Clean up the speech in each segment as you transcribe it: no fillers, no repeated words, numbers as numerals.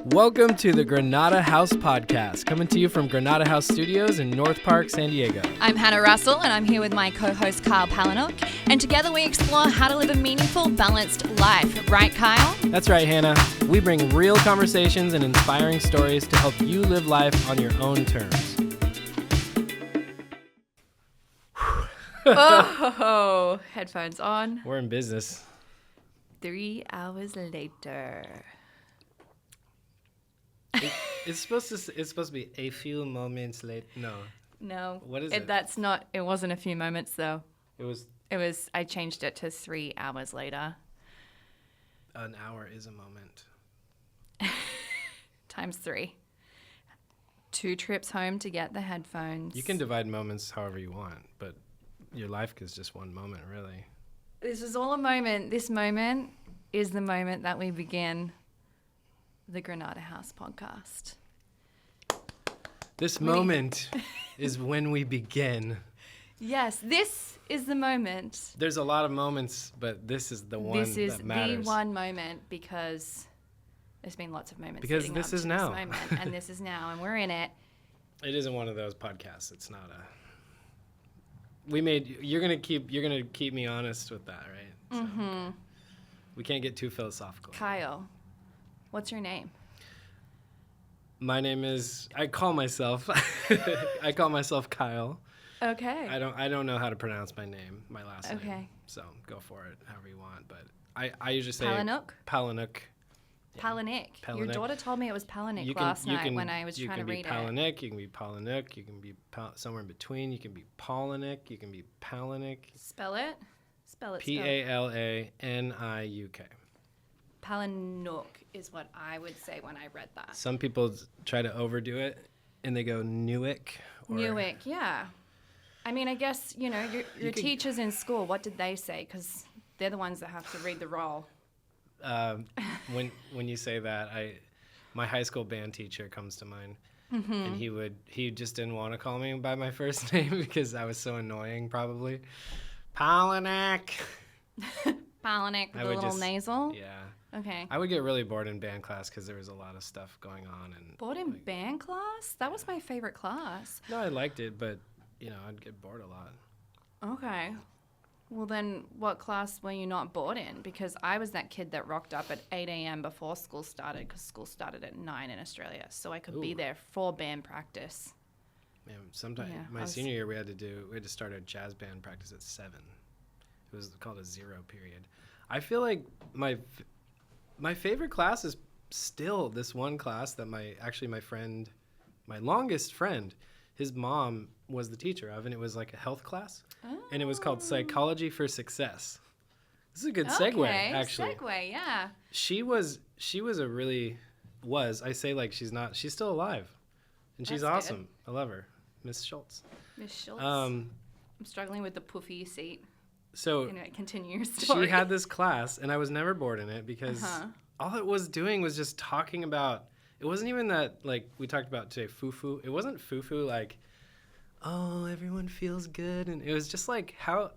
Welcome to the Granada House Podcast, coming to you from Granada House Studios in North Park, San Diego. I'm Hannah Russell, and I'm here with my co-host Kyle Palahniuk, and together we explore how to live a meaningful, balanced life. Right, Kyle? That's right, Hannah. We bring real conversations and inspiring stories to help you live life on your own terms. Oh, headphones on. We're in business. 3 hours later. It's supposed to be a few moments late. No. What is it? That's not. It wasn't a few moments though. It was. I changed it to 3 hours later. An hour is a moment. Times 3. 2 trips home to get the headphones. You can divide moments however you want, but your life is just one moment, really. This is all a moment. This moment is the moment that we begin the Granada House Podcast. This moment is when we begin. Yes, this is the moment. There's a lot of moments, but this is the one that matters. This is the one moment because there's been lots of moments. Because this is now. This moment, and this is now, and we're in it. It isn't one of those podcasts. It's not a. You're gonna keep me honest with that, right? So, we can't get too philosophical. Kyle, what's your name? My name is. I call myself Kyle. Okay. I don't know how to pronounce my last name. Okay. So go for it, however you want. But I usually say Palahniuk. Palahniuk. Yeah. Palahniuk. Your daughter told me it was Palahniuk last night when I was trying to read it. You can be Palahniuk. You can be somewhere in between. You can be Palahniuk. You can be Palahniuk. Spell it. Palaniuk. Palahniuk is what I would say when I read that. Some people try to overdo it, and they go Newick. Newick, yeah. I mean, I guess, your teachers in school, what did they say? Because they're the ones that have to read the roll. When you say that, my high school band teacher comes to mind, and he just didn't want to call me by my first name because I was so annoying, probably. Palahniuk. Palahniuk with a little nasal? Yeah. Okay. I would get really bored in band class because there was a lot of stuff going on. Bored in band class? That was my favorite class. No, I liked it, but, I'd get bored a lot. Okay. Well, then what class were you not bored in? Because I was that kid that rocked up at 8 a.m. before school started because school started at 9 in Australia. So I could be there for band practice. Man, senior year we had to start our jazz band practice at 7. It was called a 0 period. I feel like my favorite class is still this one class that my longest friend, his mom was the teacher of, and it was like a health class, and it was called Psychology for Success. This is a good segue, actually. Segue, yeah. She's still alive, and she's awesome. Good. I love her, Miss Schultz. Miss Schultz. I'm struggling with the poofy seat. So anyway, continue your story. She had this class, and I was never bored in it because all it was doing was just talking about. It wasn't even that, like we talked about today, foo-foo. It wasn't foo-foo like, oh, everyone feels good, and it was just like how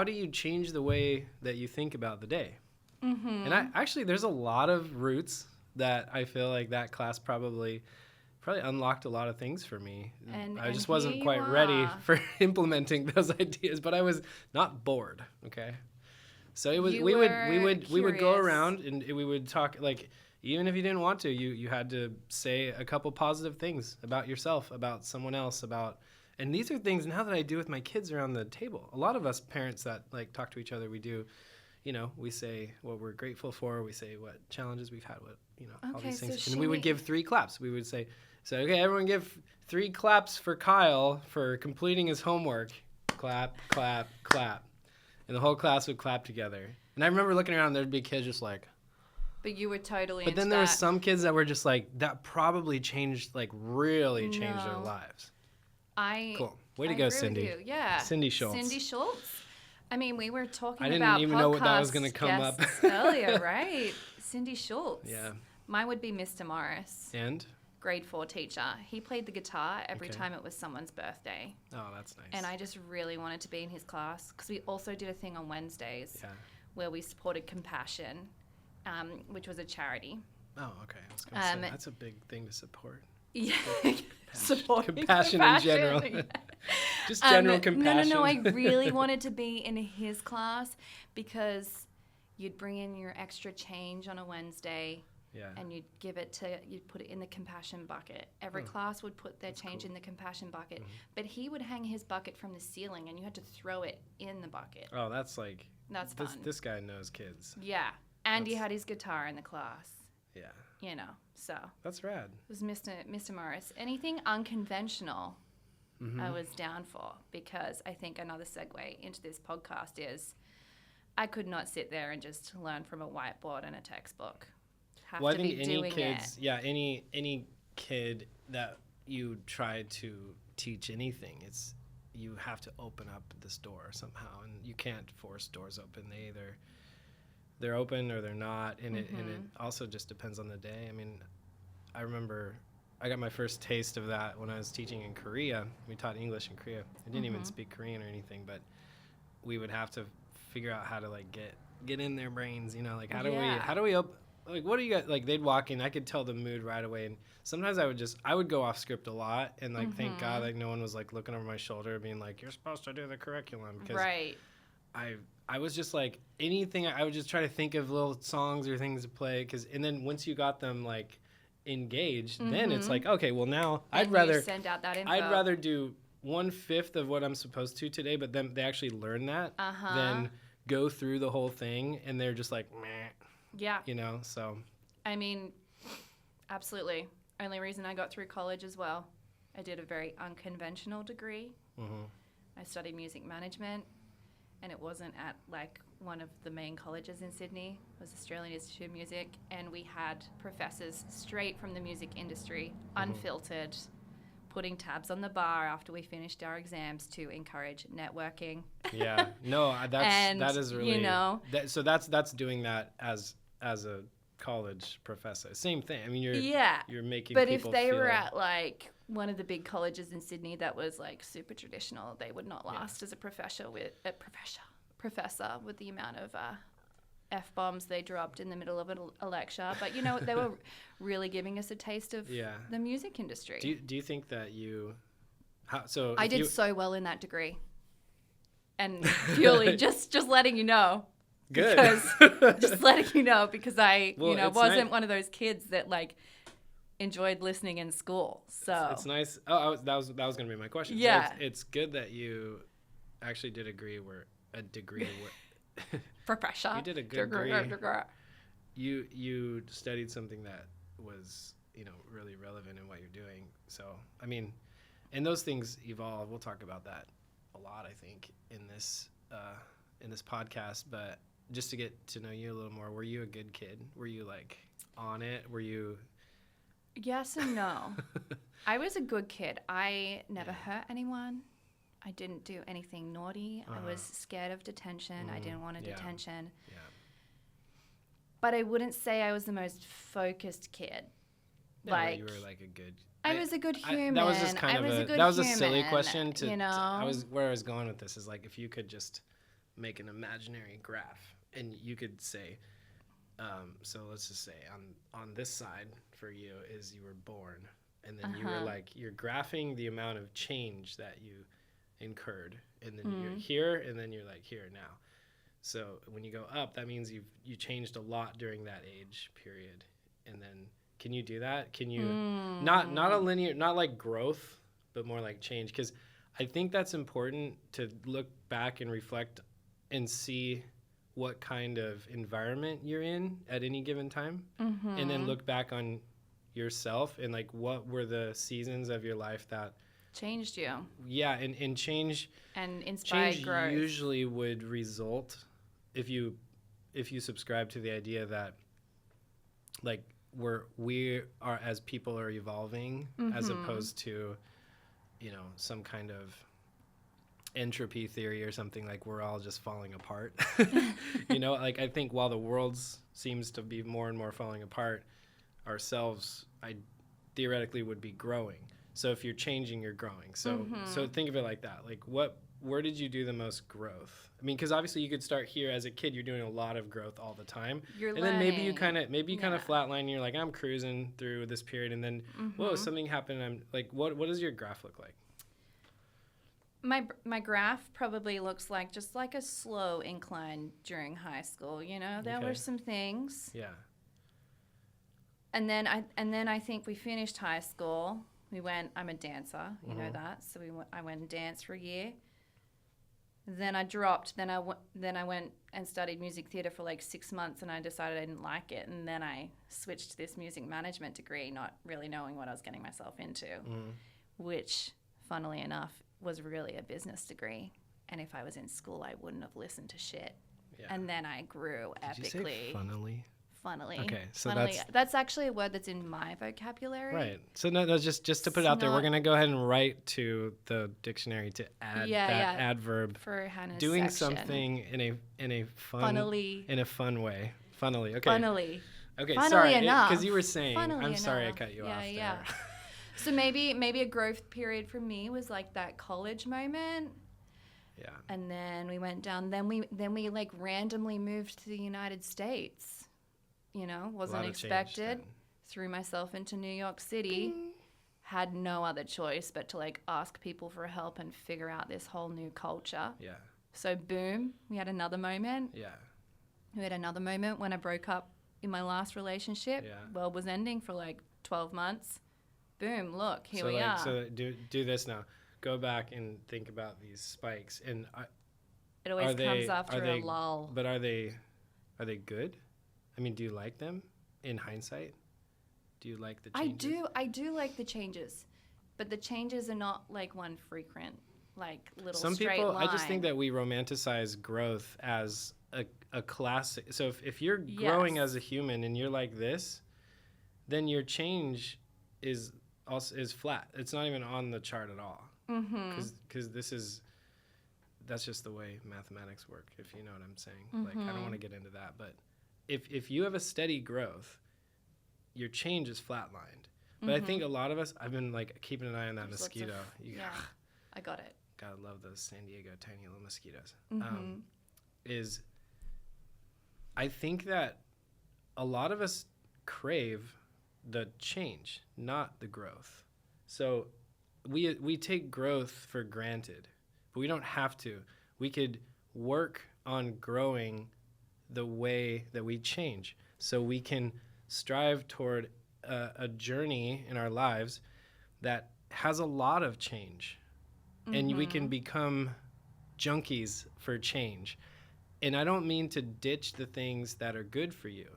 do you change the way that you think about the day? And there's a lot of roots that I feel like that class probably unlocked a lot of things for me. And I just wasn't quite ready for implementing those ideas, but I was not bored. Okay, so it was we would go around and we would talk, like, even if you didn't want to, you had to say a couple positive things about yourself, about someone else, and these are things now that I do with my kids around the table. A lot of us parents that like talk to each other, we do, we say what we're grateful for, we say what challenges we've had, all these things, and we would give 3 claps. We would say, okay, everyone give 3 claps for Kyle for completing his homework. Clap, clap, clap. And the whole class would clap together. And I remember looking around, there'd be kids just like. But you were totally But then there were some kids that were just like, that probably really changed their lives. Cool. Way to go, Cindy. With you. Yeah. Cindy Schultz. Cindy Schultz. I mean, we were talking about I didn't even know what that was going to come up earlier, right? Cindy Schultz. Yeah. Mine would be Mr. Morris. And? Grade 4 teacher. He played the guitar every time it was someone's birthday. Oh, that's nice. And I just really wanted to be in his class because we also did a thing on Wednesdays where we supported Compassion, which was a charity. Oh, okay. I was going to say, that's a big thing to support. Yeah. Compassion in general. Yeah. Just general compassion. No. I really wanted to be in his class because you'd bring in your extra change on a Wednesday. Yeah. And you'd put it in the compassion bucket. Every class would put their change in the compassion bucket. Mm-hmm. But he would hang his bucket from the ceiling and you had to throw it in the bucket. Oh, that's fun. This guy knows kids. Yeah. And he had his guitar in the class. Yeah. So. That's rad. It was Mr. Morris. Anything unconventional, I was down for, because I think another segue into this podcast is I could not sit there and just learn from a whiteboard and a textbook. Well, I think any kid that you try to teach anything, you have to open up this door somehow, and you can't force doors open. They're open or they're not, and it also just depends on the day. I mean, I remember I got my first taste of that when I was teaching in Korea. We taught English in Korea. I didn't even speak Korean or anything, but we would have to figure out how to get in their brains, how do we open. What do you got? They'd walk in, I could tell the mood right away. And sometimes I would go off script a lot. And thank God, no one was looking over my shoulder being you're supposed to do the curriculum. Because I was just anything, I would just try to think of little songs or things to play. And then once you got them engaged, then it's okay, well now I'd rather send out that info. I'd rather do 1/5 of what I'm supposed to today, but then they actually learn that, than go through the whole thing. And they're just meh. Yeah. So. I mean, absolutely. Only reason I got through college as well. I did a very unconventional degree. Mm-hmm. I studied music management, and it wasn't at one of the main colleges in Sydney. It was Australian Institute of Music, and we had professors straight from the music industry, unfiltered, putting tabs on the bar after we finished our exams to encourage networking. Yeah. No, that is really, so that's doing that as a college professor. Same thing. I mean, you're making but people if they feel were at one of the big colleges in Sydney that was super traditional, they would not last as a professor with the amount of F-bombs they dropped in the middle of a lecture. But they were really giving us a taste of the music industry. Do you think that I did so well in that degree, and purely just letting you know. Good. Because just letting you know, because I wasn't nice. One of those kids that enjoyed listening in school. So it's nice. Oh, that was going to be my question. Yeah. So it's good that you actually did a degree where professor. You did a good degree. You studied something that was really relevant in what you're doing. So I mean, and those things evolve. We'll talk about that a lot, I think, in this podcast. But just to get to know you a little more, were you a good kid? Were you on it? Were you? Yes and no. I was a good kid. I never hurt anyone. I didn't do anything naughty. I was scared of detention. I didn't want a detention. Yeah. But I wouldn't say I was the most focused kid. Yeah, you were a good. I was a good human. That was just a silly question where I was going with this is if you could just make an imaginary graph and you could say, so let's just say on this side for you is you were born, and then you were you're graphing the amount of change that you incurred, and then you're here, and then you're here now. So when you go up, that means you changed a lot during that age period. And then can you do that? Can you not a linear, not growth, but more change? Because I think that's important to look back and reflect and see what kind of environment you're in at any given time, and then look back on yourself and what were the seasons of your life that changed you. Yeah, and change and inspired growth usually would result if you subscribe to the idea that we are as people are evolving, as opposed to some kind of entropy theory or something, we're all just falling apart. I think while the world seems to be more and more falling apart, ourselves theoretically would be growing. So if you're changing, you're growing. So think of it like that. What where did you do the most growth? I mean, because obviously you could start here as a kid. You're doing a lot of growth all the time. You're and learning. Then maybe you kind of flatline. And you're like, I'm cruising through this period, and then whoa, something happened. I'm like, what does your graph look like? My graph probably looks like just like a slow incline during high school. You know, there were some things. Yeah. And then I think we finished high school. We went. I'm a dancer. You know that. So I went and danced for a year. Then I dropped. Then I went and studied music theatre for like 6 months, and I decided I didn't like it. And then I switched to this music management degree, not really knowing what I was getting myself into, which, funnily enough, was really a business degree. And if I was in school, I wouldn't have listened to shit. Yeah. And then I grew epically. Did you say funnily? Funnily. Okay, so that's actually a word that's in my vocabulary. Right. So no, just to put it out there, we're gonna go ahead and write to the dictionary to add that adverb for Hannah's doing section. Something in a fun funnily in a fun way. Funnily. Okay. Funnily. Okay. Funnily sorry, enough. Because you were saying. Funnily I'm sorry enough. I cut you off there. Yeah. So maybe a growth period for me was like that college moment. Yeah. And then we went down. Then we like randomly moved to the United States. You know, wasn't expected. Threw myself into New York City. Had no other choice but to like ask people for help and figure out this whole new culture. Yeah. So boom, we had another moment. Yeah. We had another moment when I broke up in my last relationship. Yeah. World was ending for like 12 months. Boom, look, here we are. So do this now. Go back and think about these spikes. And it always comes after a lull. But are they good? I mean, do you like them in hindsight? Do you like the changes? I do like the changes, but the changes are not like one frequent, like little Some straight people, line. I just think that we romanticize growth as a classic. So if you're growing as a human and you're like this, then your change is flat. It's not even on the chart at all. Because that's just the way mathematics work, if you know what I'm saying. Like, I don't want to get into that, but if you have a steady growth, your change is flatlined. But I think a lot of us, I've been like keeping an eye on that mosquito. I got it. Gotta love those San Diego tiny little mosquitoes. I think that a lot of us crave the change, not the growth. So we take growth for granted, but we don't have to. We could work on growing the way that we change, so we can strive toward a journey in our lives that has a lot of change, and we can become junkies for change. And I don't mean to ditch the things that are good for you,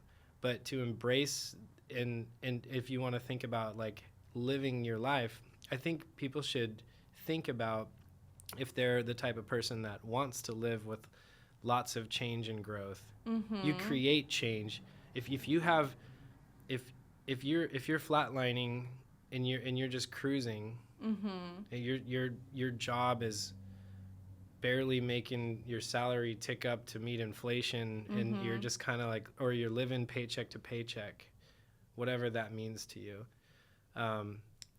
but to embrace and if you want to think about like living your life, I think people should think about if they're the type of person that wants to live with lots of change and growth. You create change. If you're flatlining and you're just cruising, your job is barely making your salary tick up to meet inflation, and you're just kind of like, or you're living paycheck to paycheck, whatever that means to you.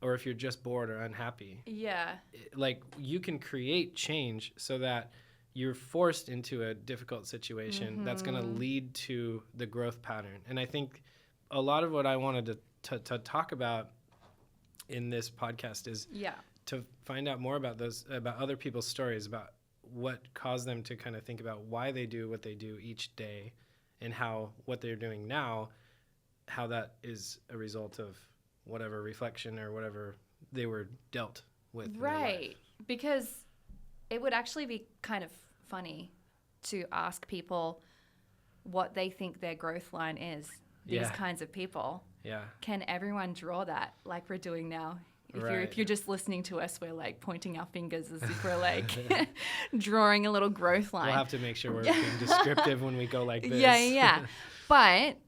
Or if you're just bored or unhappy. Yeah. Like, you can create change so that you're forced into a difficult situation that's going to lead to the growth pattern. And I think a lot of what I wanted to talk about in this podcast is to find out more about other people's stories, about what caused them to kind of think about why they do what they do each day, and how what they're doing now, how that is a result of whatever reflection or whatever they were dealt with. Right. Because it would actually be kind of funny to ask people what they think their growth line is. These kinds of people. Yeah. Can everyone draw that like we're doing now? If you're just listening to us, we're like pointing our fingers as if we're like drawing a little growth line. We'll have to make sure we're being descriptive when we go like this. Yeah. But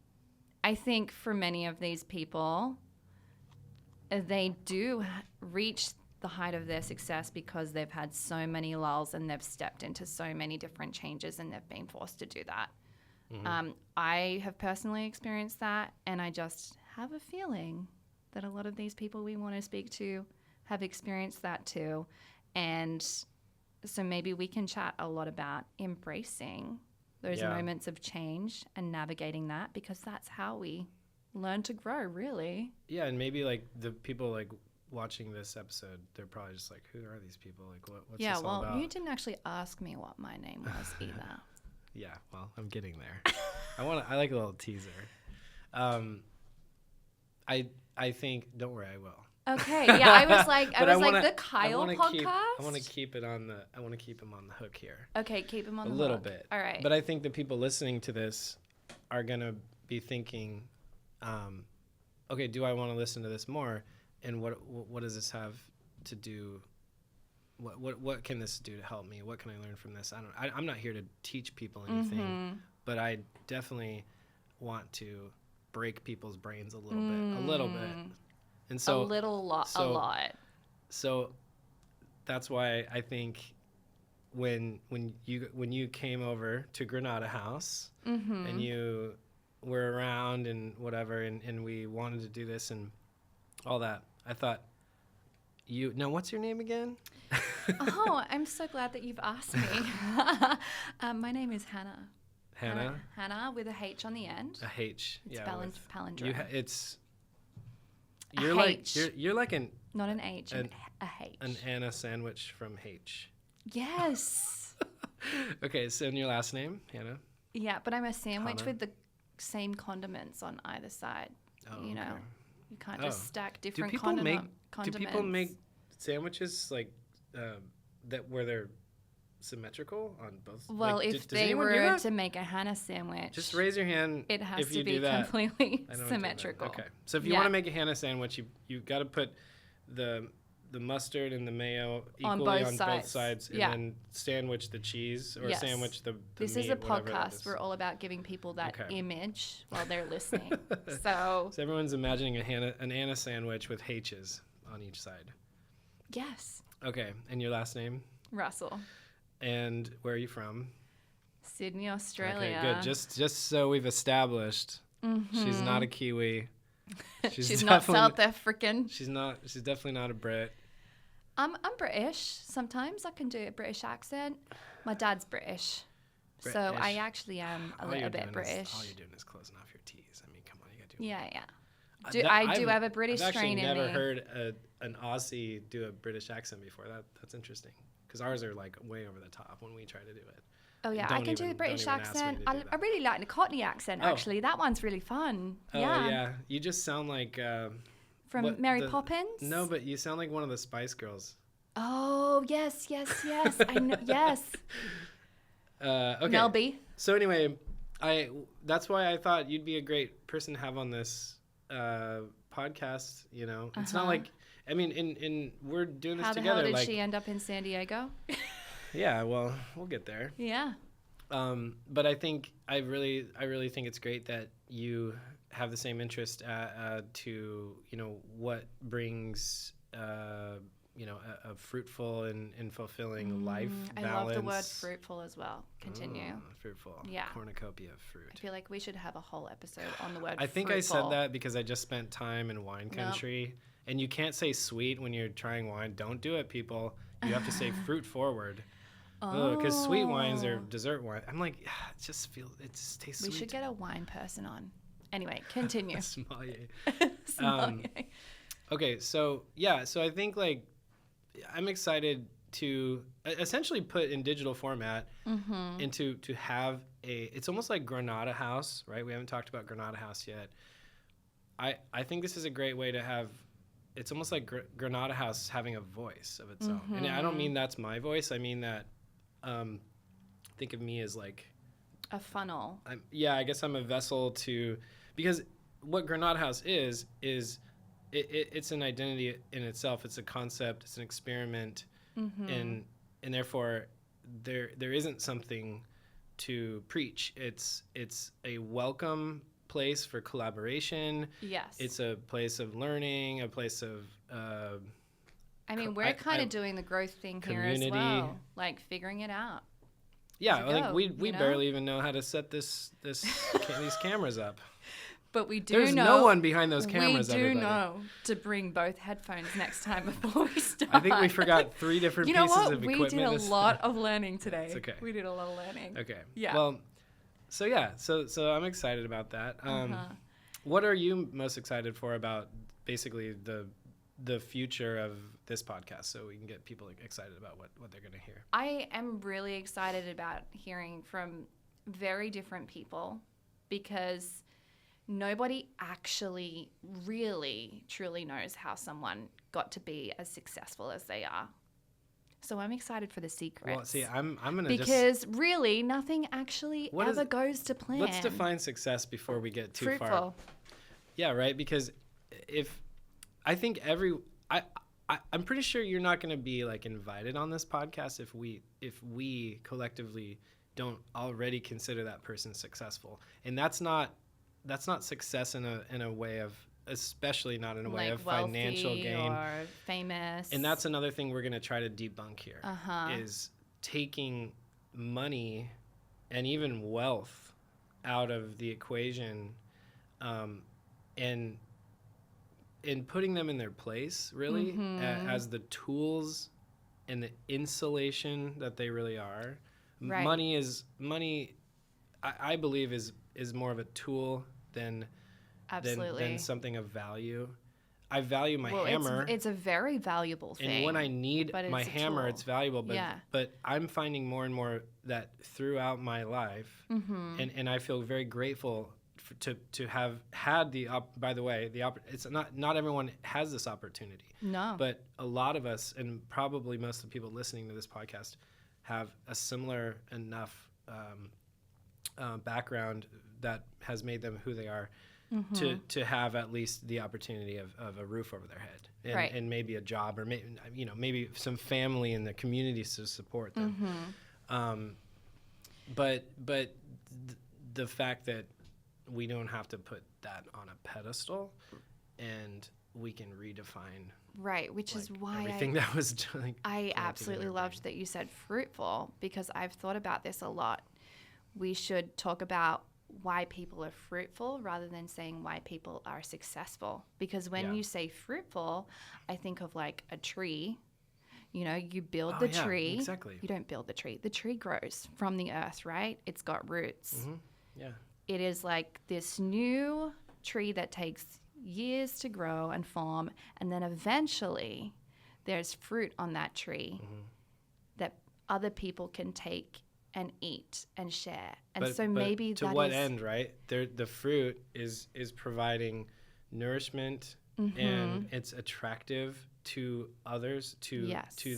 I think for many of these people, they do reach the height of their success because they've had so many lulls and they've stepped into so many different changes and they've been forced to do that. I have personally experienced that, and I just have a feeling that a lot of these people we want to speak to have experienced that too. And So maybe we can chat a lot about embracing those moments of change and navigating that, because that's how we learn to grow, really. Yeah, and maybe like the people like watching this episode, they're probably just like, who are these people? Like, what's this all about? You didn't actually ask me what my name was either. Yeah, well, I'm getting there. I like a little teaser. I think, don't worry, I will. Okay, yeah, I was like the Kyle podcast. I want to keep him on the hook here. Okay, keep him on the hook. A little bit. All right. But I think the people listening to this are going to be thinking, okay, do I want to listen to this more? And what does this have to do? What can this do to help me? What can I learn from this? I'm not here to teach people anything, but I definitely want to break people's brains a little bit. And so a lot. So that's why I think when you came over to Granada House and you were around and whatever, and we wanted to do this and all that, I thought, what's your name again? Oh, I'm so glad that you've asked me. My name is Hannah. Hannah with a H on the end. A H. It's palindrome. You're like an not an H, a H. An Anna sandwich from H. Yes. Okay, so in your last name, Hannah. Yeah, but I'm a sandwich with the same condiments on either side. Oh, you know, okay. You can't just stack different condiments. Do people make sandwiches like where they're symmetrical on both? Well, like, if they were to make a Hannah sandwich, just raise your hand. It has if to you be do that. Completely symmetrical. Okay, so if you want to make a Hannah sandwich, you got to put the mustard and the mayo equally on both sides, and then sandwich the cheese or sandwich the This meat, is a podcast. We're all about giving people that image while they're listening. So everyone's imagining an Anna sandwich with H's on each side. Yes. Okay, and your last name? Russell. And where are you from? Sydney, Australia. Okay, good. Just so we've established, she's not a Kiwi. She's not South African. She's definitely not a Brit. I'm British. Sometimes I can do a British accent. My dad's British. So I actually am a little bit British. All you're doing is closing off your T's. I mean, come on, you gotta do. Yeah. I do have a British strain in me. I've actually never heard an Aussie do a British accent before. That's interesting, because ours are like way over the top when we try to do it. Oh yeah, I can do the British accent. I really like the Cockney accent, actually. That one's really fun. Oh yeah, you just sound like from Mary Poppins. No, but you sound like one of the Spice Girls. Oh yes. I know, yes. Okay. Mel B. So anyway, that's why I thought you'd be a great person to have on this podcast. You know, it's not like, I mean, we're doing this together. How the hell did she end up in San Diego? Yeah, well, we'll get there. Yeah. But I really think it's great that you have the same interest to, what brings, a fruitful and fulfilling life balance. I love the word fruitful as well. Continue. Fruitful. Yeah. Cornucopia of fruit. I feel like we should have a whole episode on the word I think fruitful. I said that because I just spent time in wine country. And you can't say sweet when you're trying wine. Don't do it, people. You have to say fruit forward. Because sweet wines are dessert wine. I'm like, it just tastes sweet. We should get a wine person on. Anyway, continue. Sommelier. Sommelier. Okay, so I think like I'm excited to essentially put in digital format and to have it's almost like Granada House, right? We haven't talked about Granada House yet. I think this is a great way to have. It's almost like Granada House having a voice of its own. And I don't mean that's my voice. I mean that think of me as like a funnel. I guess I'm a vessel because what Granada House is it's an identity in itself. It's a concept. It's an experiment. And therefore there isn't something to preach. It's a welcome place for collaboration. Yes. It's a place of learning, a place of we're kind of doing the growth thing community. Here as well, like figuring it out. Yeah, like we barely even know how to set these cameras up. But we do There's know. no one behind those cameras, We do everybody. know to bring both headphones next time before we start. I think we forgot 3 different You know pieces what? of We equipment. did a lot of learning today. It's okay. We did a lot of learning. Okay. Yeah. Well, so I'm excited about that. What are you most excited for about basically the future of this podcast, so we can get people excited about what they're going to hear? I am really excited about hearing from very different people, because nobody actually really truly knows how someone got to be as successful as they are. So I'm excited for the secrets. Well, see, I'm going to because really nothing actually ever goes to plan. Let's define success before we get too Fruitful. far. Yeah, right? Because I think I'm pretty sure you're not going to be like invited on this podcast if we collectively don't already consider that person successful. And that's not success in a way of, especially not in a way of financial gain or famous. And that's another thing we're going to try to debunk here, is taking money and even wealth out of the equation, and putting them in their place, really, as the tools and the insulation that they really are. Right. Money, I believe, is more of a tool than something of value. I value my hammer. It's a very valuable thing. And when I need my hammer, it's valuable. But I'm finding more and more that throughout my life, and I feel very grateful to have had by the way, it's not everyone has this opportunity. No. But a lot of us, and probably most of the people listening to this podcast, have a similar enough background that has made them who they are, to have at least the opportunity of a roof over their head, and maybe a job, or maybe some family in the community to support them. But the fact that we don't have to put that on a pedestal, and we can redefine. Right, which is why everything that was like, I absolutely loved that you said fruitful, because I've thought about this a lot. We should talk about why people are fruitful rather than saying why people are successful. Because when you say fruitful, I think of like a tree. You build the tree. Exactly. You don't build the tree. The tree grows from the earth, right? It's got roots. Yeah. It is like this new tree that takes years to grow and form, and then eventually there's fruit on that tree that other people can take and eat and share. And but maybe to what end, right? The fruit is providing nourishment, and it's attractive to others to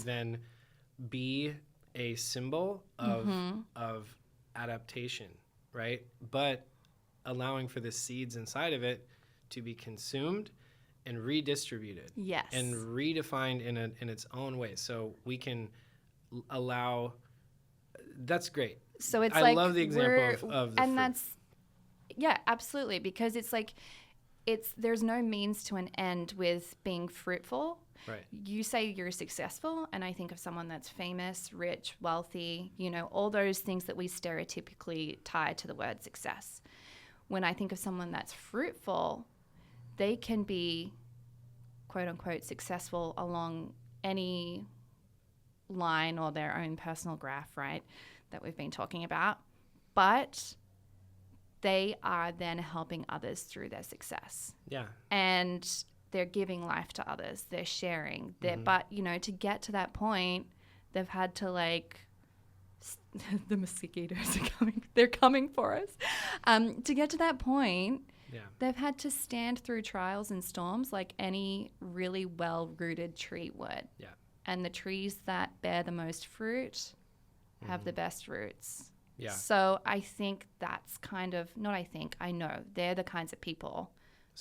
then be a symbol of adaptation, right? But allowing for the seeds inside of it to be consumed and redistributed, and redefined in its own way, so we can allow. That's great. So it's I love the example of the and fruit. That's absolutely, because it's like there's no means to an end with being fruitful. Right. You say you're successful, and I think of someone that's famous, rich, wealthy, all those things that we stereotypically tie to the word success. When I think of someone that's fruitful, they can be, quote unquote, successful along any line or their own personal graph, right, that we've been talking about. But they are then helping others through their success. Yeah. And they're giving life to others. They're sharing. But, to get to that point, they've had to the mosquitoes are coming. They're coming for us. To get to that point, they've had to stand through trials and storms like any really well-rooted tree would. Yeah. And the trees that bear the most fruit have the best roots. Yeah. So I think that's I know they're the kinds of people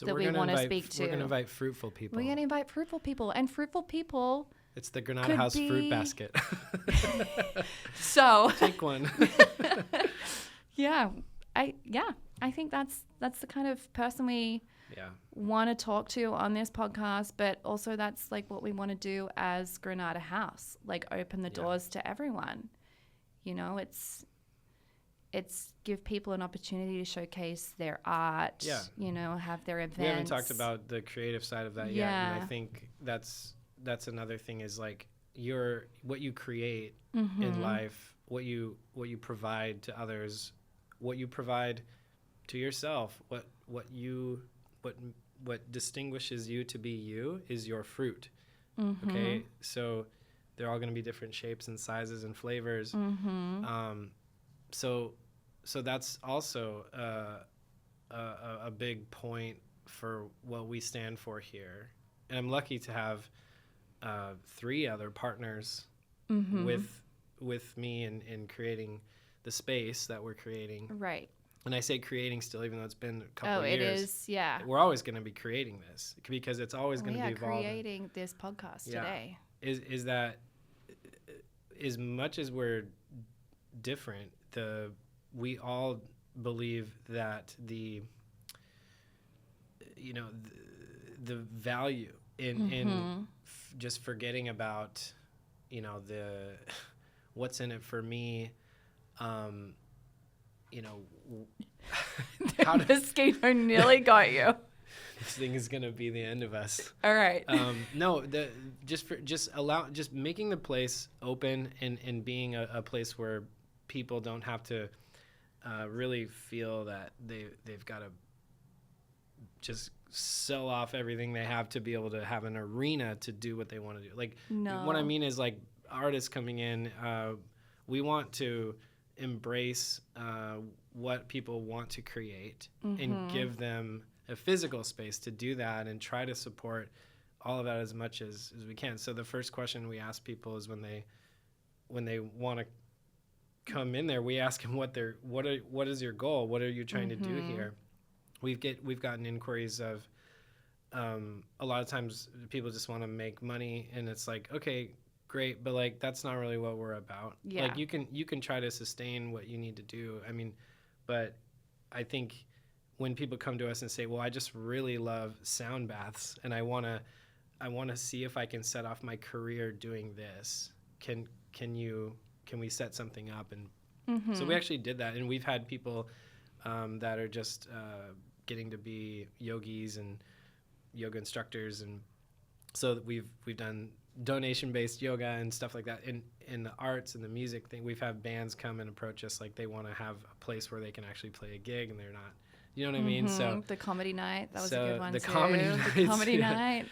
that we want to speak to. We're going to invite fruitful people. We're going to invite fruitful people. And fruitful people... It's the Granada House fruit basket. So... Take one. I think that's the kind of person we want to talk to on this podcast, but also that's like what we want to do as Granada House, like open the doors to everyone. it's give people an opportunity to showcase their art, you know, have their events. We haven't talked about the creative side of that yet. And I think that's another thing is like what you create in life, what you provide to others, what you provide to yourself, what distinguishes you to be you is your fruit. Okay, so they're all going to be different shapes and sizes and flavors. So that's also a big point for what we stand for here. And I'm lucky to have 3 other partners with me in creating the space that we're creating. Right. And I say creating still, even though it's been a couple of years. Oh, it is, yeah. We're always going to be creating this because it's always going to be evolving. Creating this podcast today. Is that as much as we're different, we all believe that the value in just forgetting about, you know, the what's in it for me, you know, the mosquito nearly got you. This thing is gonna be the end of us. All right. No, just making the place open and being a place where people don't have to really feel that they've got to just sell off everything they have to be able to have an arena to do what they want to do. Like, what I mean is, like, artists coming in, we want to embrace what people want to create and give them a physical space to do that and try to support all of that as much as we can. So the first question we ask people is when they want to come in there, we ask them what is your goal? What are you trying to do here? We've gotten inquiries of a lot of times people just want to make money, and it's like, okay, great, but like that's not really what we're about. Yeah. Like you can try to sustain what you need to do. I mean, but I think when people come to us and say, well, I just really love sound baths and I want to see if I can set off my career doing this. Can we set something up? And so we actually did that, and we've had people that are just getting to be yogis and yoga instructors, and so we've done donation-based yoga and stuff like that. In the arts and the music thing, we've had bands come and approach us like they want to have a place where they can actually play a gig, and they're not, you know what I mean? So the comedy night, that was a good one the too. Comedy night.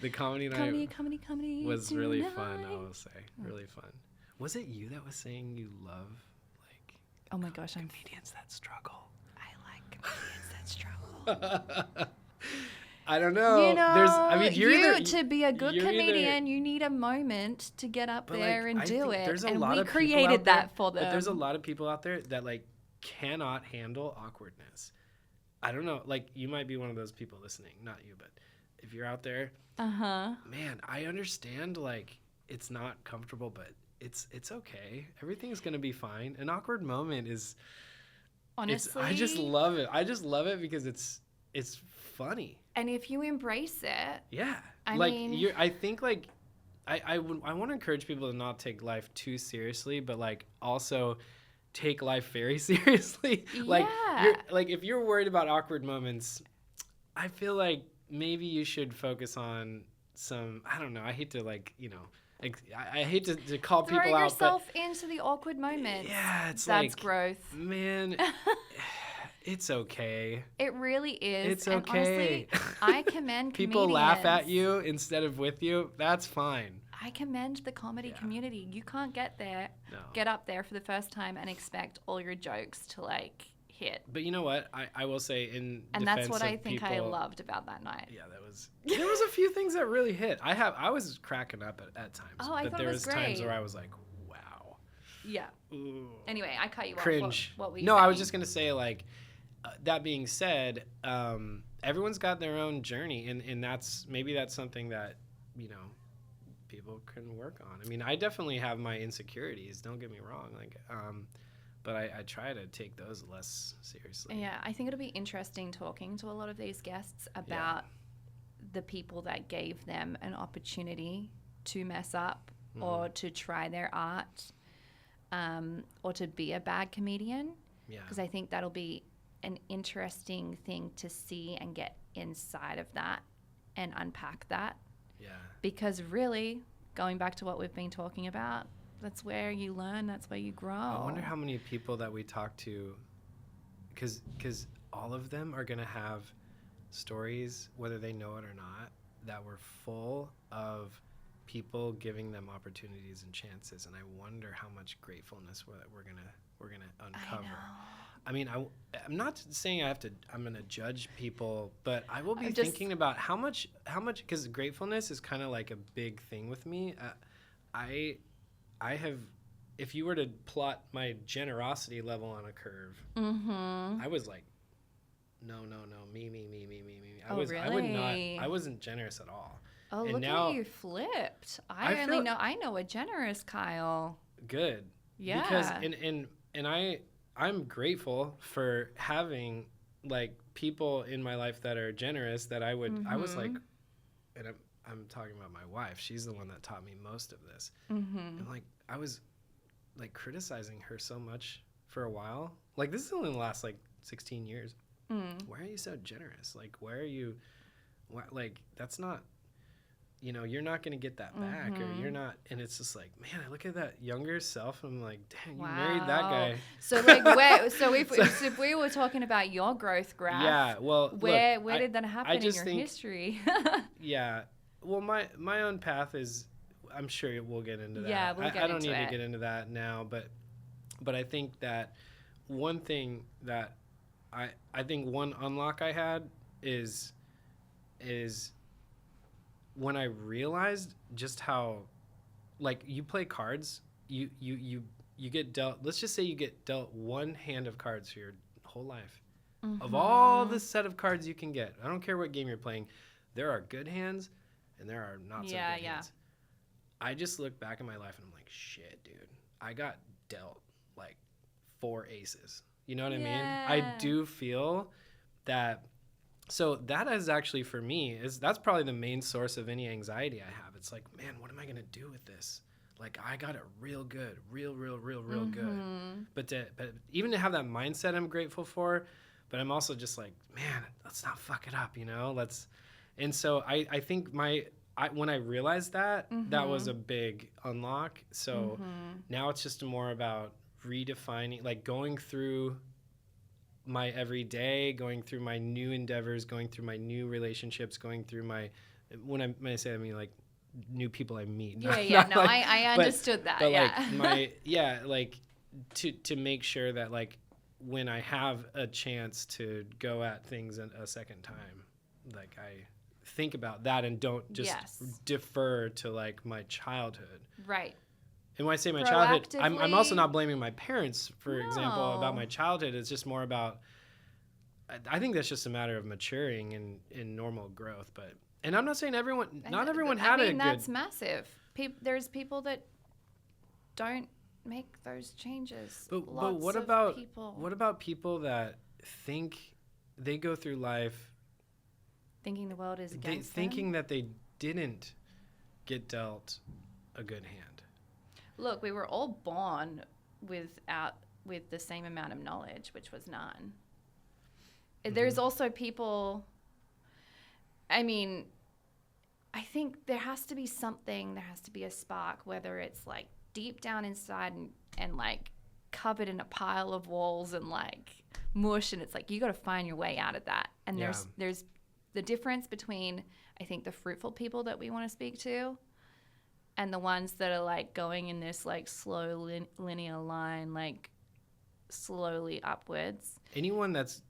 The comedy night comedy was tonight. really fun, I will say. Really fun. Was it you that was saying you love, like, oh my gosh, comedians that struggle? I like comedians that struggle. I don't know. You know, you're to be a good comedian, you need a moment to get up there and do it. And we created that for them. But there's a lot of people out there that like cannot handle awkwardness. I don't know. Like, you might be one of those people listening, not you, but if you're out there, man, I understand. Like, it's not comfortable, but it's okay. Everything's gonna be fine. An awkward moment is, honestly, I just love it. I just love it because it's funny. And if you embrace it, yeah, I think like I want to encourage people to not take life too seriously, but like also take life very seriously. Like, if you're worried about awkward moments, I feel like maybe you should focus on some, I don't know, I hate to like, you know, I hate to call people out. Throw yourself into the awkward moments. Yeah, that's like growth. Man, it's okay. It really is. It's okay. And honestly, I commend people comedians. laugh at you instead of with you. That's fine. I commend the comedy community. You can't get up there for the first time and expect all your jokes to like hit. But you know what? I will say in and defense that's what I think people, I loved about that night. Yeah, there was a few things that really hit. I was cracking up at times. Oh, I but thought there it was was great. times where I was like, wow. Yeah. Ooh. Anyway, I cut you Cringe. off. What were you No, saying? I was just gonna say, like, that being said, everyone's got their own journey, and that's something that, you know, people can work on. I mean, I definitely have my insecurities, don't get me wrong, like, but I try to take those less seriously. Yeah, I think it'll be interesting talking to a lot of these guests about the people that gave them an opportunity to mess up or to try their art, or to be a bad comedian. Yeah. Because I think that'll be an interesting thing to see and get inside of that and unpack that. Yeah. Because really, going back to what we've been talking about, that's where you learn, that's where you grow. I wonder how many people that we talk to, because all of them are going to have stories, whether they know it or not, that were full of people giving them opportunities and chances. And I wonder how much gratefulness we're gonna uncover. I mean, I'm not saying I'm gonna judge people, but I will be thinking about how much, because gratefulness is kind of like a big thing with me. I have, if you were to plot my generosity level on a curve, I was like, no, me. Really? I wasn't generous at all. Oh, and look now, at you flipped. I know a generous Kyle. Good. Yeah. Because I'm grateful for having like people in my life that are generous that I was like, and I'm talking about my wife. She's the one that taught me most of this. And like, I was like criticizing her so much for a while. Like, this is only in the last like 16 years. Why are you so generous? Like, why are you, like, that's not, you're not going to get that back, or you're not. And it's just like, man, I look at that younger self and I'm like, dang, you married that guy. So like, if we were talking about your growth graph, yeah, well, where did that happen in your history? Yeah. Well, my own path is, I'm sure we'll get into that. Yeah, we'll get into it. I don't need to get into that now, but I think that one thing that I think one unlock I had is when I realized just how, like, you play cards, you get dealt, let's just say you get dealt one hand of cards for your whole life. Of all the set of cards you can get, I don't care what game you're playing, there are good hands and there are not so good hands. I just look back at my life and I'm like, shit, dude, I got dealt like 4 aces. You know what I mean? I do feel that. So that is actually, for me, that's probably the main source of any anxiety I have. It's like, man, what am I going to do with this? Like, I got it real good, real good. But even to have that mindset, I'm grateful for. But I'm also just like, man, let's not fuck it up, And so I think when I realized that, that was a big unlock. So now it's just more about redefining, like going through my everyday, going through my new endeavors, going through my new relationships, going through when I say, I mean like new people I meet. I understood that. But like to make sure that like when I have a chance to go at things a second time, like I think about that and don't just defer to like my childhood. Right. And when I say my childhood, I'm also not blaming my parents, for example, about my childhood. It's just more about, I think that's just a matter of maturing and in normal growth. And I'm not saying not everyone had a good. That's massive. There's people that don't make those changes. But what about people that think they go through life thinking the world is against them? Thinking that they didn't get dealt a good hand. Look, we were all born with the same amount of knowledge, which was none. There's also people, I mean, I think there has to be something, there has to be a spark, whether it's like deep down inside and like covered in a pile of walls and like mush, and it's like you got to find your way out of that. And there's the difference between, I think, the fruitful people that we want to speak to and the ones that are like going in this like slow linear line, like slowly upwards. Anyone that's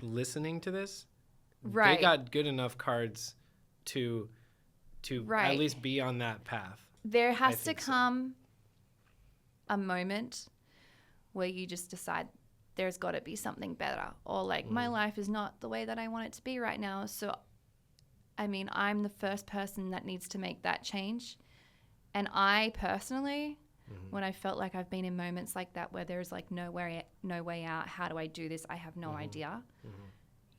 listening to this, right, they got good enough cards to at least be on that path. There has to come a moment where you just decide there's got to be something better, or like my life is not the way that I want it to be right now. So I mean, I'm the first person that needs to make that change. And I personally, when I felt like I've been in moments like that where there's like no way out, how do I do this? I have no idea.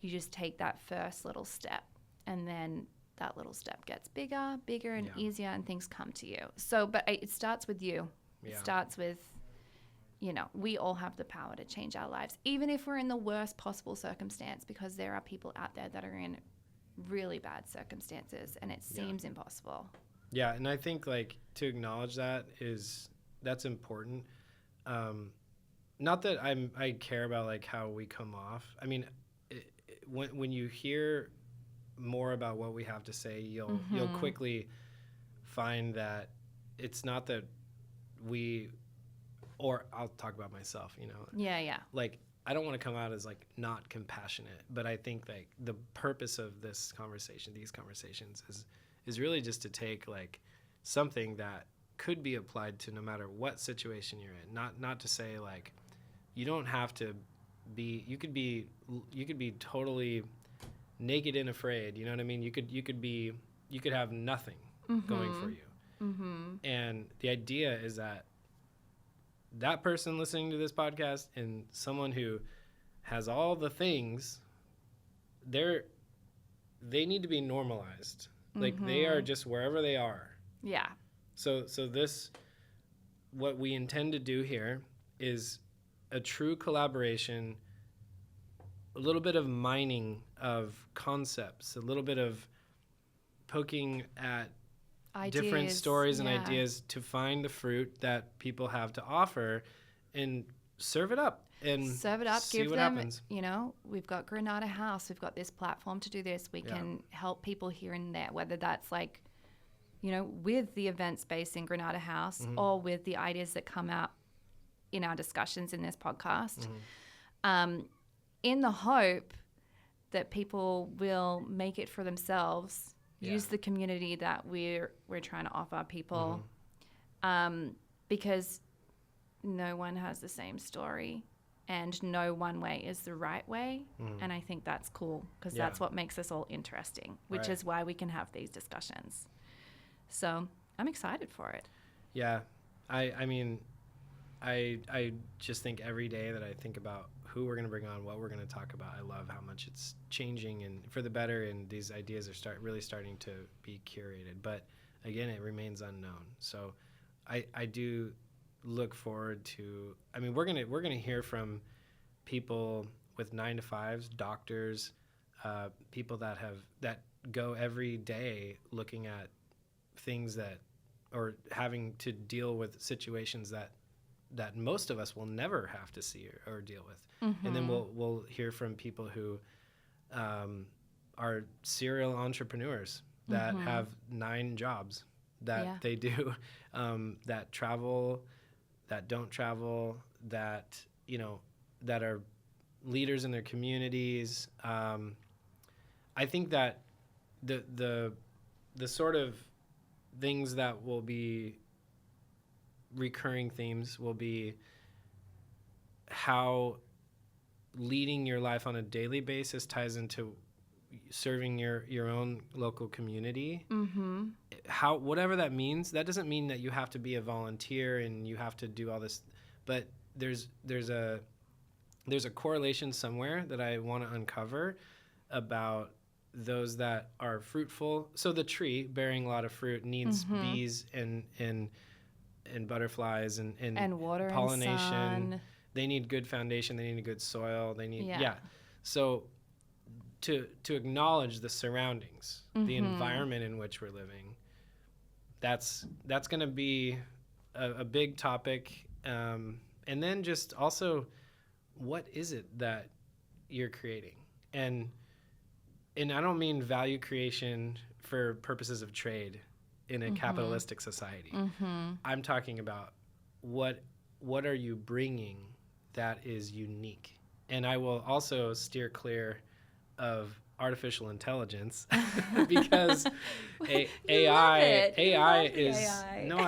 You just take that first little step, and then that little step gets bigger and easier, and things come to you. So, but it starts with you. It starts with you know, we all have the power to change our lives, even if we're in the worst possible circumstance, because there are people out there that are in really bad circumstances and it seems impossible. Yeah, and I think like to acknowledge that's important. Not that I care about like how we come off. I mean, when you hear more about what we have to say, you'll quickly find that it's not that or I'll talk about myself, you know. Yeah. Like, I don't want to come out as like not compassionate, but I think like the purpose of these conversations is really just to take like something that could be applied to no matter what situation you're in. Not to say like you don't have to be, you could be totally naked and afraid, you know what I mean? You could have nothing going for you. And the idea is that person listening to this podcast and someone who has all the things, they need to be normalized. Like they are just wherever they are. Yeah. So what we intend to do here is a true collaboration, a little bit of mining of concepts, a little bit of poking at different stories and ideas to find the fruit that people have to offer and serve it up see give what them, happens. You know, we've got Granada House, we've got this platform to do this. We can help people here and there, whether that's like, you know, with the event space in Granada House or with the ideas that come out in our discussions in this podcast, in the hope that people will make it for themselves. Use the community that we're trying to offer people, because no one has the same story and no one way is the right way. And I think that's cool because that's what makes us all interesting, which is why we can have these discussions. So I'm excited for it. Yeah. I mean, I just think every day that I think about who we're going to bring on, what we're going to talk about, I love how much it's changing and for the better, and these ideas are really starting to be curated. But again, it remains unknown. So I do look forward to, I mean, we're going to hear from people with 9-to-5s, doctors, people that go every day looking at things or having to deal with situations that most of us will never have to see or deal with. And then we'll hear from people who are serial entrepreneurs that have 9 jobs that they do, that travel, that don't travel, that, you know, that are leaders in their communities. I think that the sort of things that will be recurring themes will be how leading your life on a daily basis ties into serving your own local community. How, whatever that means, that doesn't mean that you have to be a volunteer and you have to do all this, but there's a correlation somewhere that I want to uncover about those that are fruitful. So the tree bearing a lot of fruit needs bees and butterflies and water, pollination. And sun. They need good foundation. They need a good soil. They need So to acknowledge the surroundings, the environment in which we're living, that's going to be a big topic. And then just also, what is it that you're creating? And I don't mean value creation for purposes of trade in a capitalistic society. I'm talking about what are you bringing that is unique? And I will also steer clear of artificial intelligence because AI is AI. No,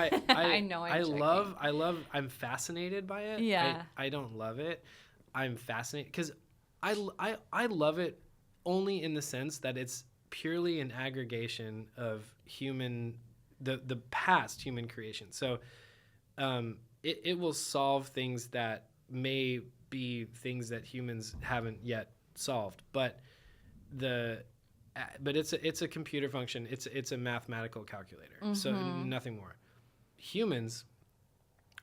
I'm fascinated by it. Yeah. I don't love it. I'm fascinated because I love it only in the sense that it's purely an aggregation of the past human creation. So it will solve things that may be things that humans haven't yet solved, but it's a computer function. It's a mathematical calculator. So nothing more. Humans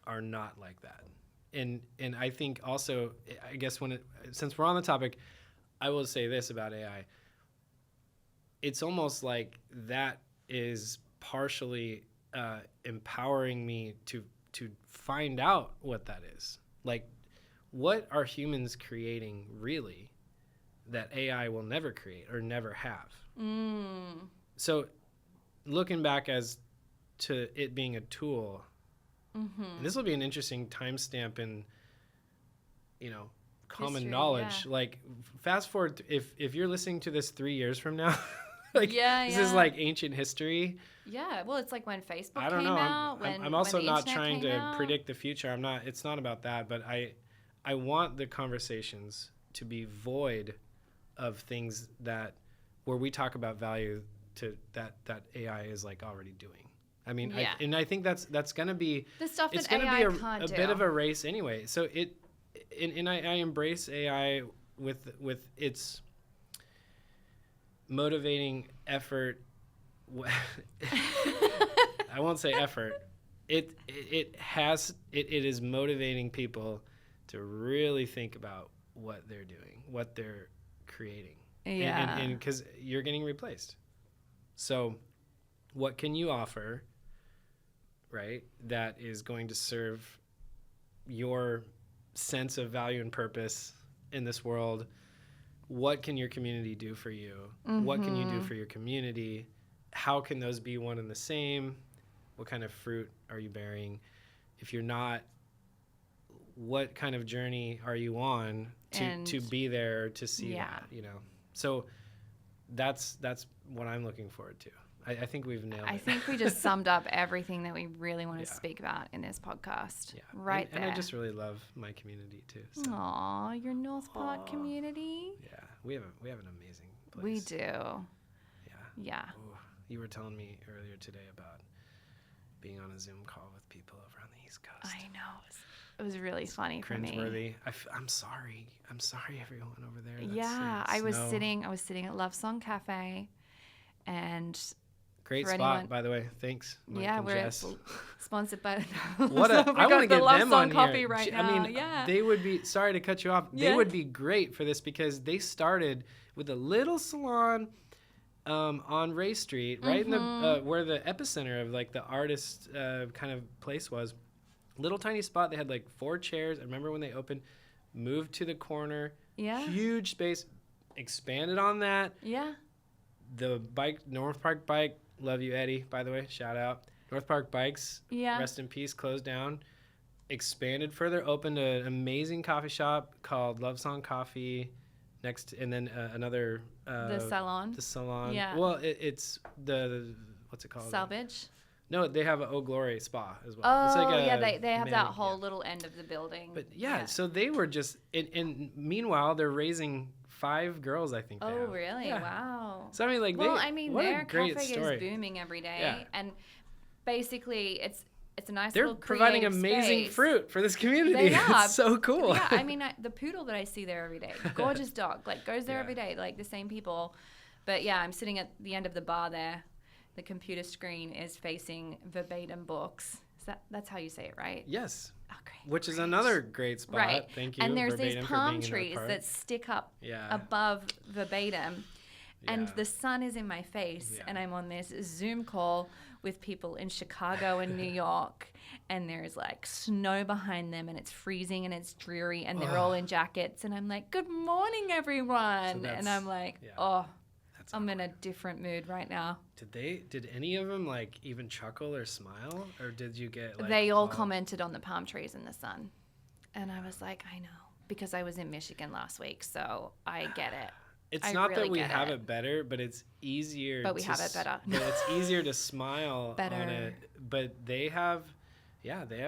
are not like that. and I think also, I guess since we're on the topic, I will say this about AI. It's almost like that is partially empowering me to find out what that is. Like, what are humans creating really that AI will never create or never have? So looking back as to it being a tool, and this will be an interesting timestamp in, common history, knowledge. Yeah. Like, fast forward, if you're listening to this 3 years from now, this yeah. is like ancient history. Yeah, well, it's like when Facebook I don't came know. out. I'm also when the not internet trying came to out. predict the future. It's not about that, but I want the conversations to be void of things where we talk about value to that AI is like already doing. I mean, Yeah. I think that's going to be The stuff it's that going to AI be can't a do. bit of a race anyway. So I embrace AI with its motivating effort. I won't say effort. It is motivating people to really think about what they're doing, what they're creating. Yeah. And because you're getting replaced. So what can you offer, right, that is going to serve your sense of value and purpose in this world? What can your community do for you? What can you do for your community? How can those be one and the same? What kind of fruit are you bearing? If you're not, what kind of journey are you on to be there to see that, So that's what I'm looking forward to. I think we've nailed it. I think we just summed up everything that we really want to speak about in this podcast. Yeah. Right there. And I just really love my community too. So. Aw, your North Park community. Yeah, we have an amazing place. We do. Yeah. Ooh, you were telling me earlier today about being on a Zoom call with people over on the East Coast. I know. It was really funny for me. Cringeworthy. I'm sorry. I'm sorry, everyone over there. I was sitting at Love Song Cafe, and great spot, by the way. Thanks, Mike and we're Jess. sponsored by. I want to get Love them Song on Coffee here. right I now. mean, Yeah. they would be. Sorry to cut you off. They would be great for this because they started with a little salon on Ray Street, right in the where the epicenter of like the artist kind of place was. Little tiny spot. They had like 4 chairs. I remember when they opened. Moved to the corner. Yeah. Huge space. Expanded on that. Yeah. The North Park Bike. Love you, Eddie, by the way. Shout out. North Park Bikes. Yeah. Rest in peace. Closed down. Expanded further. Opened an amazing coffee shop called Love Song Coffee. And then another. The salon. The salon. Yeah. Well, it's the what's it called? Salvage. No, they have an Eau Glory spa as well. Oh, it's like they have that whole little end of the building. But so they were just, and meanwhile, they're raising 5 girls, I think. Oh, really? Yeah. Wow. So, I mean, what their a great cafe story. is booming every day. Yeah. And basically, it's a nice They're little providing creative amazing space. fruit for this community. They are. It's so cool. Yeah, I mean, the poodle that I see there every day, gorgeous dog, like goes there Yeah. every day, like the same people. But yeah, I'm sitting at the end of the bar there. The computer screen is facing verbatim books. That's how you say it, right? Yes. Oh, great. Which is another great spot. Right. Thank you. And there's Verbatim these for palm being another trees part. that stick up Yeah. above verbatim. And Yeah. the sun is in my face, Yeah. and I'm on this Zoom call with people in Chicago and New York, and there's like snow behind them, and it's freezing and it's dreary, and they're all in jackets, and I'm like, "Good morning, everyone," and I'm like, That's I'm in a awkward. different mood right now. Did any of them like even chuckle or smile, or did you get like They all commented on the palm trees in the sun, and I was like, I know, because I was in Michigan last week, so I get it. It's I not really that we get have it. it better, but it's easier. But we have it better. But it's easier to smile Better. on it. But they have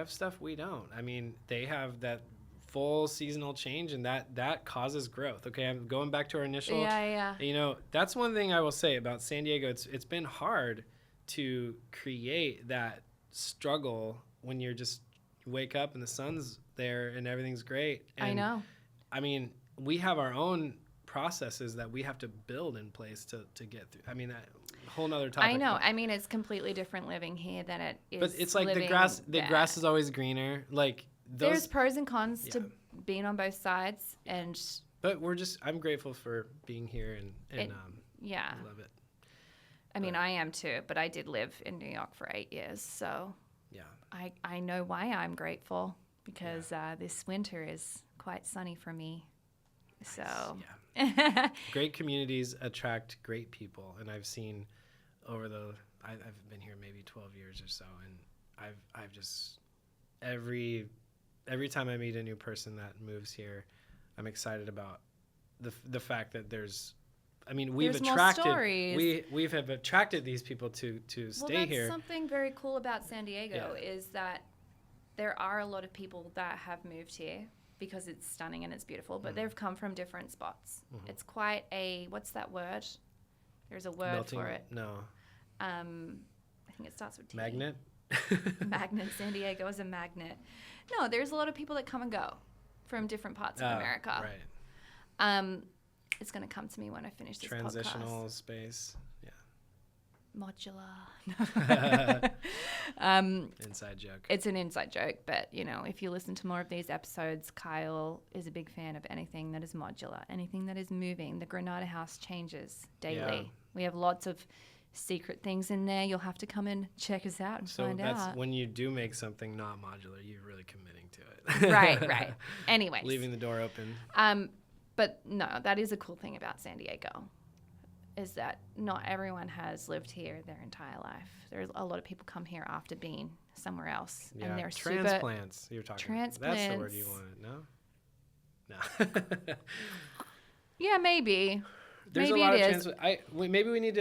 stuff we don't. I mean, they have that full seasonal change, and that causes growth. Okay, I'm going back to our initial. Yeah. You know, that's one thing I will say about San Diego. It's been hard to create that struggle when you wake up and the sun's there and everything's great. And, I know. I mean, we have our own processes that we have to build in place to get through. I mean, a whole nother topic. I know. I mean, it's completely different living here than it is. But it's like the living grass there. is always greener. Like there's pros and cons to being on both sides, but I'm grateful for being here and I love it. I mean, I am too, but I did live in New York for 8 years, so I know why I'm grateful, because this winter is quite sunny for me. Nice. So great communities attract great people, and I've seen I've been here maybe 12 years or so, and I've just every time I meet a new person that moves here, I'm excited about the fact that we've attracted these people to stay here. Something very cool about San Diego is that there are a lot of people that have moved here because it's stunning and it's beautiful, but they've come from different spots. Mm-hmm. It's quite what's that word? There's a word for it. No. I think it starts with T. Magnet? Magnet. San Diego is a magnet. No, there's a lot of people that come and go from different parts of America. Right. It's going to come to me when I finish this Transitional podcast. Space. Yeah. Modular. Inside joke. It's an inside joke, but if you listen to more of these episodes, Kyle is a big fan of anything that is modular, anything that is moving. The Granada House changes daily. Yeah. We have lots of secret things in there. You'll have to come and check us out and find out. So that's when you do make something not modular, you're really committing to it. Right. Anyways. Leaving the door open. But no, that is a cool thing about San Diego, is that not everyone has lived here their entire life. There's a lot of people come here after being somewhere else. Yeah, and they're transplants. You're talking transplants. That's the word you wanted. No. Yeah, maybe. There's a lot of transplants. Maybe we need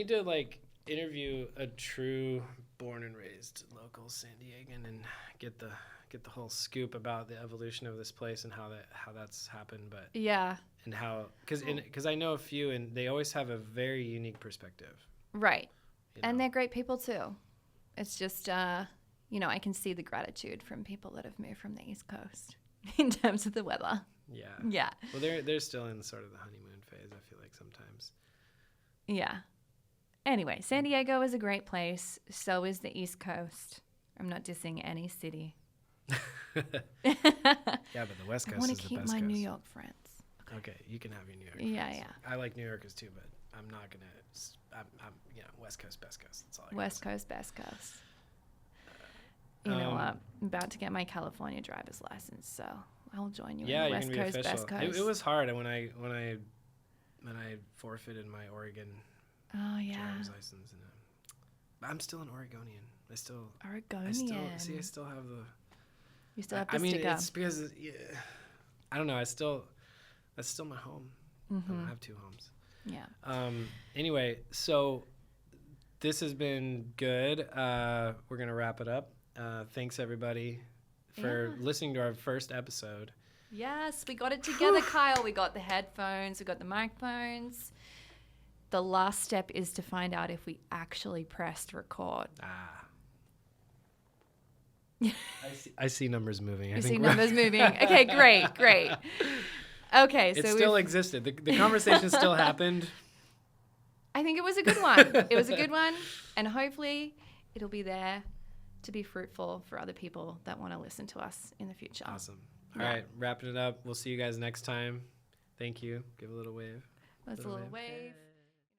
to like interview a true born and raised local San Diegan and get the whole scoop about the evolution of this place and how that's happened. But and how because I know a few and they always have a very unique perspective. Right. And they're great people too. It's just I can see the gratitude from people that have moved from the East Coast in terms of the weather. Yeah. Well, they're still in sort of the honeymoon phase, I feel like sometimes. Yeah. Anyway, San Diego is a great place. So is the East Coast. I'm not dissing any city. Yeah, but the West Coast is the best coast. I want to keep my New York friends. Okay, you can have your New York friends. Yeah. I like New Yorkers too, but I'm not going to... I'm West Coast, best coast. That's all I West Coast, best coast. You know what? I'm about to get my California driver's license, so I'll join you in the West Coast, best coast. It was hard when I forfeited my Oregon driver's license. And, I'm still an Oregonian. Oregonian. I still have the... You still have the sticker. It's because, I don't know. That's still my home. Mm-hmm. I have two homes. Yeah. Anyway, so this has been good. We're going to wrap it up. Thanks, everybody, for listening to our first episode. Yes, we got it together, Kyle. We got the headphones. We got the microphones. The last step is to find out if we actually pressed record. I see numbers moving. You see numbers moving. Okay, great. Okay, so it still existed. The conversation still happened. I think it was a good one. And hopefully it'll be there to be fruitful for other people that want to listen to us in the future. Awesome. All right, wrapping it up. We'll see you guys next time. Thank you. Give a little wave. That's a little wave.